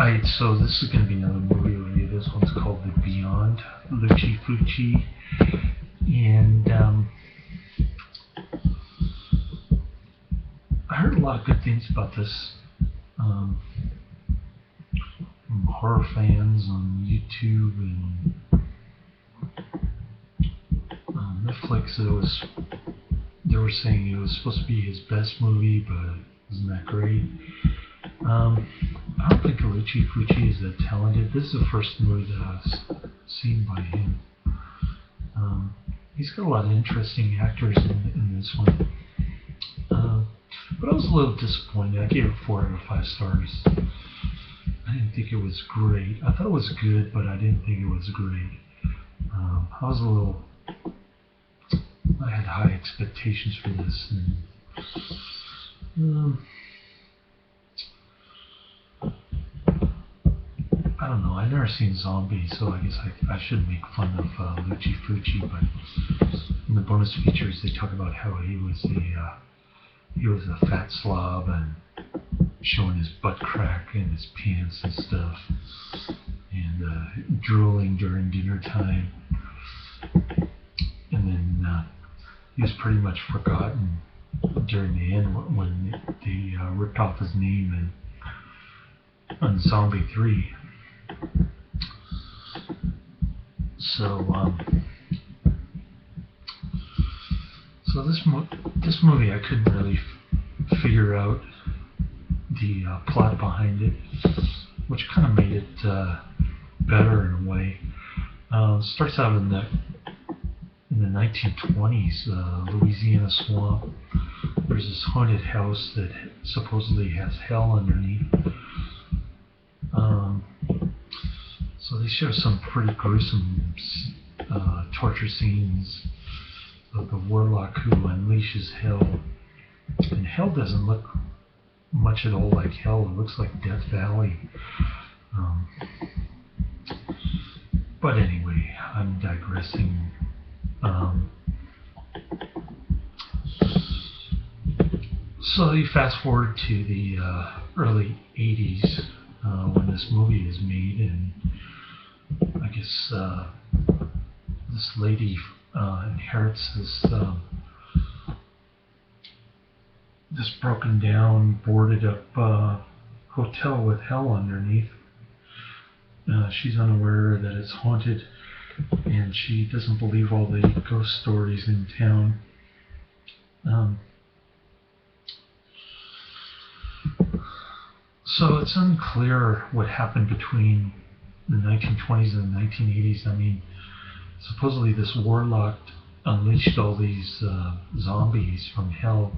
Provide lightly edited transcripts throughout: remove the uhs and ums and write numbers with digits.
So this is going to be another movie review. This one's called The Beyond, Lucio Fulci, and I heard a lot of good things about this from horror fans on YouTube and Netflix. They were saying it was supposed to be his best movie, but isn't that great? I don't think Lucio Fulci is that talented. This is the first movie that I've seen by him. He's got a lot of interesting actors in this one. But I was a little disappointed. I gave it 4 out of 5 stars. I didn't think it was great. I thought it was good, but I didn't think it was great. I had high expectations for this. And, I don't know. I've never seen zombies, so I guess I shouldn't make fun of Lucio Fulci. But in the bonus features, they talk about how he was a fat slob and showing his butt crack in his pants and stuff, and drooling during dinner time. And then he was pretty much forgotten during the end when they ripped off his name on Zombie 3. So this movie, I couldn't really figure out the plot behind it, which kind of made it better in a way. It starts out in the 1920s, Louisiana swamp. There's this haunted house that supposedly has hell underneath. So they show some pretty gruesome torture scenes of the warlock who unleashes hell. And hell doesn't look much at all like hell. It looks like Death Valley. But anyway, I'm digressing. So you fast forward to the early 80s when this movie is made, and I guess this lady inherits this broken down, boarded up hotel with hell underneath. She's unaware that it's haunted, and she doesn't believe all the ghost stories in town. So it's unclear what happened between the 1920s and the 1980s. I mean, supposedly this warlock unleashed all these zombies from hell.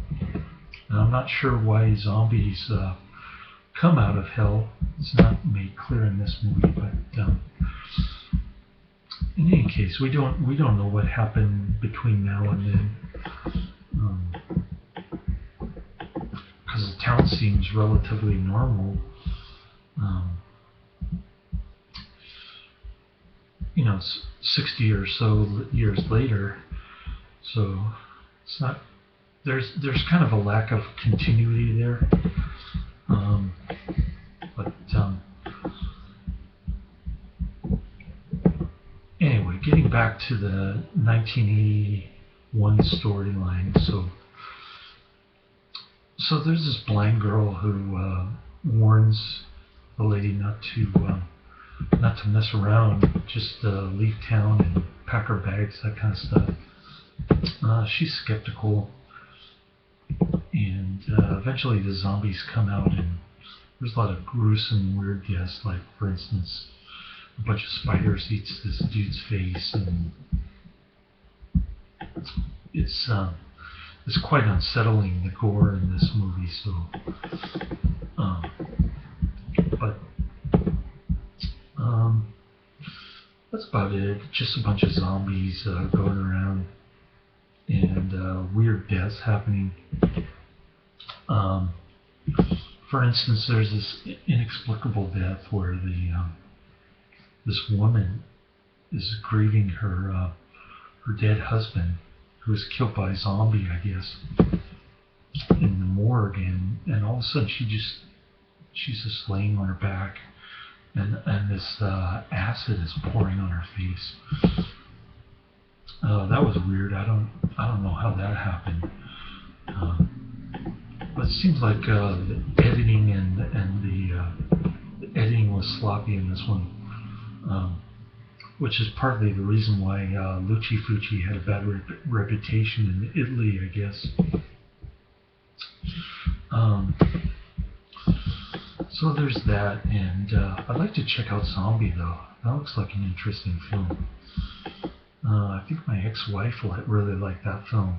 And I'm not sure why zombies come out of hell. It's not made clear in this movie, but in any case, we don't know what happened between now and then, because the town seems relatively normal. 60 or so years later, so it's not. There's kind of a lack of continuity there. Anyway, getting back to the 1981 storyline. So there's this blind girl who warns the lady not to mess around, just leave town and pack her bags, that kind of stuff. She's skeptical, and eventually the zombies come out, and there's a lot of gruesome, weird deaths. Like, for instance, a bunch of spiders eats this dude's face, and it's quite unsettling, the gore in this movie. That's about it. Just a bunch of zombies going around, and weird deaths happening. For instance, there's this inexplicable death where this woman is grieving her dead husband, who was killed by a zombie, I guess, in the morgue, and all of a sudden she's just laying on her back, and this acid is pouring on her face. That was weird. I don't know how that happened. But it seems like the editing and the editing was sloppy in this one, which is partly the reason why Lucio Fulci had a bad reputation in Italy, I guess. So there's that, and I'd like to check out Zombie though. That looks like an interesting film. I think my ex-wife will really like that film,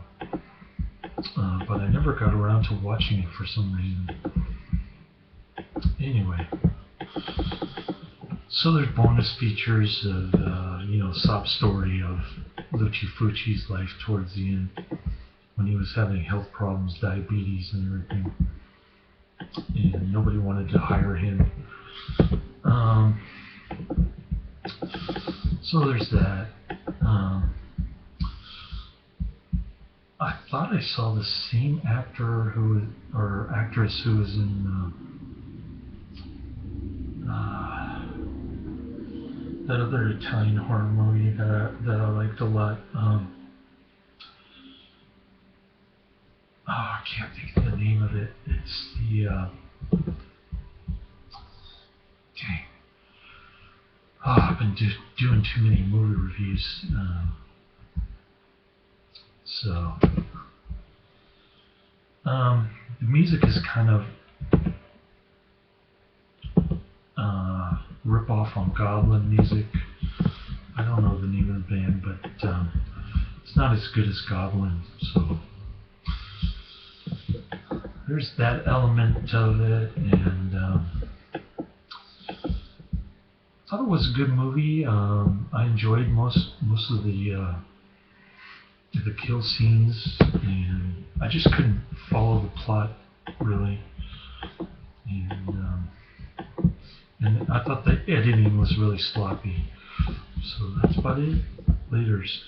but I never got around to watching it for some reason. Anyway, so there's bonus features of sob story of Lucio Fulci's life towards the end, when he was having health problems, diabetes and everything, and nobody wanted to hire him. So there's that. I thought I saw the same actor or actress who was in that other Italian horror movie that I liked a lot. I can't think of the name of it. It's the dang. I've been doing too many movie reviews. The music is kind of rip off on Goblin music. I don't know the name of the band, but it's not as good as Goblin. So there's that element of it, and I thought it was a good movie. I enjoyed most of the kill scenes, and I just couldn't follow the plot really, and I thought the editing was really sloppy. So that's about it. Laters.